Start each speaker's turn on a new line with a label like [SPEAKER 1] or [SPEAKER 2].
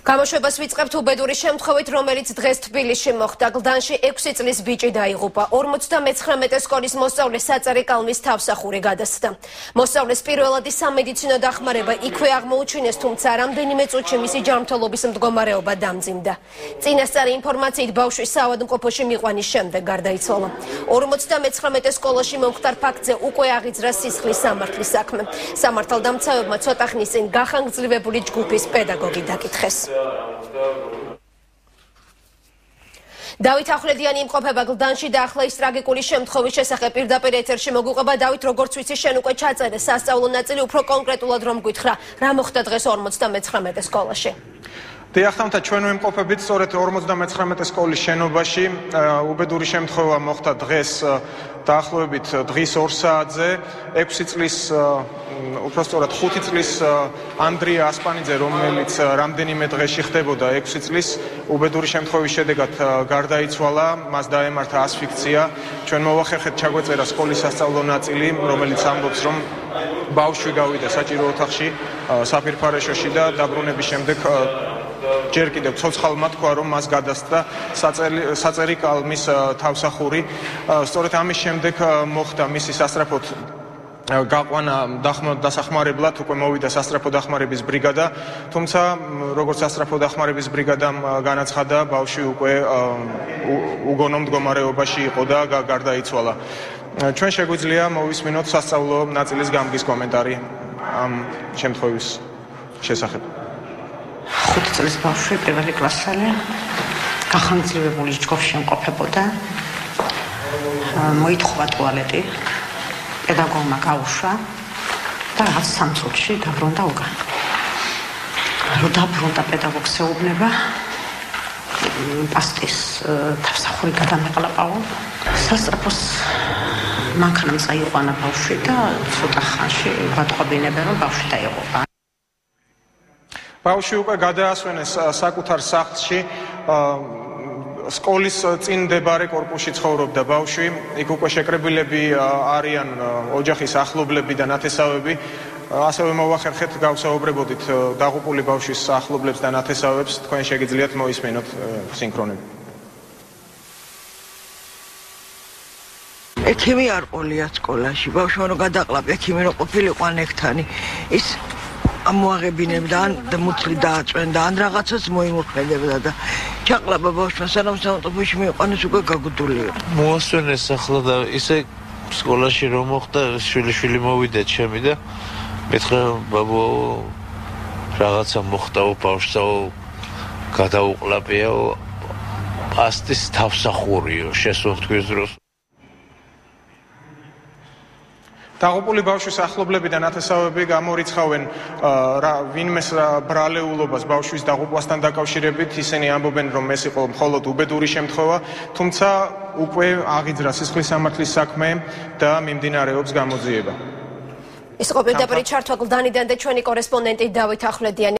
[SPEAKER 1] გამოშვებას ვიწყებთ უბედური შემთხვევით, რომელიც დღეს თბილისში მოხდა. გლდანში 6 წლის ბიჭი დაიღუპა. 59 სკოლის მოსწავლეს საწერი კალმის თავსახური გადასცა. მოსწავლეს პირველადი სამედიცინო დახმარება იქვე აღმოუჩინეს, თუმცა რამდენიმე წუთში მისი ჯანმრთელობის მდგომარეობა დამძიმდა. წინასწარი ინფორმაციით ბავშვის საავადმყოფოში მიყვანის შემდეგ გარდაიცვალა. 59 სკოლაში მომხდარ ფაქტზე უკვე აღიძრა სისხლის სამართლის საქმე. სამართალდამცავებმა ცოტა ხნის წინ გახანგრძლივებული ჯგუფის პედაგოგი დაკითხეს. დავით ახვლედიანი იმყოფება გლდანში და ახლა ის ტრაგიკული შემთხვევის შესახებ პირდაპირ ეთერში მოგვიყვება. დავით, როგორც ვიცი, შენ უკვე ჩაწერე სასწავლო ნაწილი, უფრო კონკრეტულად რომ გითხრა, რა მოხდა დღეს 59 სკოლაში?
[SPEAKER 2] დიახთამთა, ჩვენ ვიმყოფებით სწორედ 59 სკოლის შენობაში. უბედური შემთხვევა მოხდა დღეს დაახლოებით დღის 2 საათზე. 6 წლის, უпростоრად 5 წლის ანდრია ასპანიძე, რომელიც რამდენიმე დღეში ხდებოდა 6 წლის, უბედური შემთხვევის შედეგად გარდაიცვალა, მას დაემართა ასფიქსია. ჩვენ მოვახერხეთ ჩაგვეწერა სკოლის სასწავლო ნაწილი, რომელიც ამბობს, რომ ბავშვი გავიდა საჭირო ოთახში საფირფარეშოში და დაბრუნების შემდეგ ჯერ კიდევ ცოცხალმა თქვა, რომ მას გადასცა საწერი კალმის თავსახური. სწორედ ამის შემდეგ მოხდა მისი სასწრაფოდ გაყვანა დასახმარებლად, უკვე მოვიდა სასწრაფო დახმარების ბრიგადა, თუმცა როგორც სასწრაფო დახმარების ბრიგადამ განაცხადა, ბავშვი უკვე უგონო მდგომარეობაში იყო და გარდაიცვალა. ჩვენ შეგვიძლია მოვისმინოთ სასწავლო ნაწილის გამგის კომენტარი ამ შემთხვევის შესახებ.
[SPEAKER 3] 5 წლის ბავშვი პირველი კლასელი გახანგრძლივებული ჯგუფში იმყოფებოდა. მოითხოვა ტუალეტი, პედაგოგმა გაუშვა და რაღაც 3 წუთში დაბრუნდა უკან. რომ დაბრუნდა პედაგოგს ეუბნება, პასტის თავსახური გადამეყლაპაო. სასწრაფოს მანქანამ წაიყვანა ბავშვი და ცოტა ხანში ვატყობინებენ, რომ ბავშვი დაიღუპა.
[SPEAKER 2] ბავშვი უკვე გადაასვენეს საკუთარ სახლში. სკოლის წინ მდებარე კორპუსში ცხოვრობდა ბავშვი. იქ უკვე შეკრებილები არიან ოჯახის ახლობლები და ნათესავები. ასევე მოვახერხეთ გავსაუბრებოდით დაღუპული ბავშვის ახლობლებს და ნათესავებს. თქვენ შეგიძლიათ მოისმენოთ სინქრონები.
[SPEAKER 4] ექიმი არ ყოლია სკოლაში. ბავშვმა რომ გადაყლაპ, ექიმი რომ ყოფილიყო ანექთანი. ის ამოაღებინებდა ან მუცლი დააწვენდა, ან რაღაცას მოიმოქმედებდა და ჩაყლაპა ბავშვმა, სანამ სამწყობოში მიიყვანეს, უკვე გაგუდული იყო.
[SPEAKER 5] მოასვენეს ახლა და ისე სკოლაში რომ მოხდა, შვილი მოვიდა ჩემი და მეთხრა, ბაბო, რაღაცა მოხდაო ბავშვსაო, გადაუყლაპიაო, პასტის თავსახურიო, შესვენთვის დროს.
[SPEAKER 2] დაღუპული ბავშვის ახლობლები და ნათესავები გამორიცხავენ ვინმეს ბრალეულობას ბავშვის დაღუპვასთან დაკავშირებით. ისინი ამბობენ, რომ ეს იყო მხოლოდ უბედური შემთხვევა, თუმცა უკვე აღიძრა სისხლის სამართლის საქმე და მიმდინარეობს გამოძიება.
[SPEAKER 1] ის იყო პირდაპირ ჩართვა გლდანიდან და ჩვენი კორესპონდენტი დავით ახვლედიანი.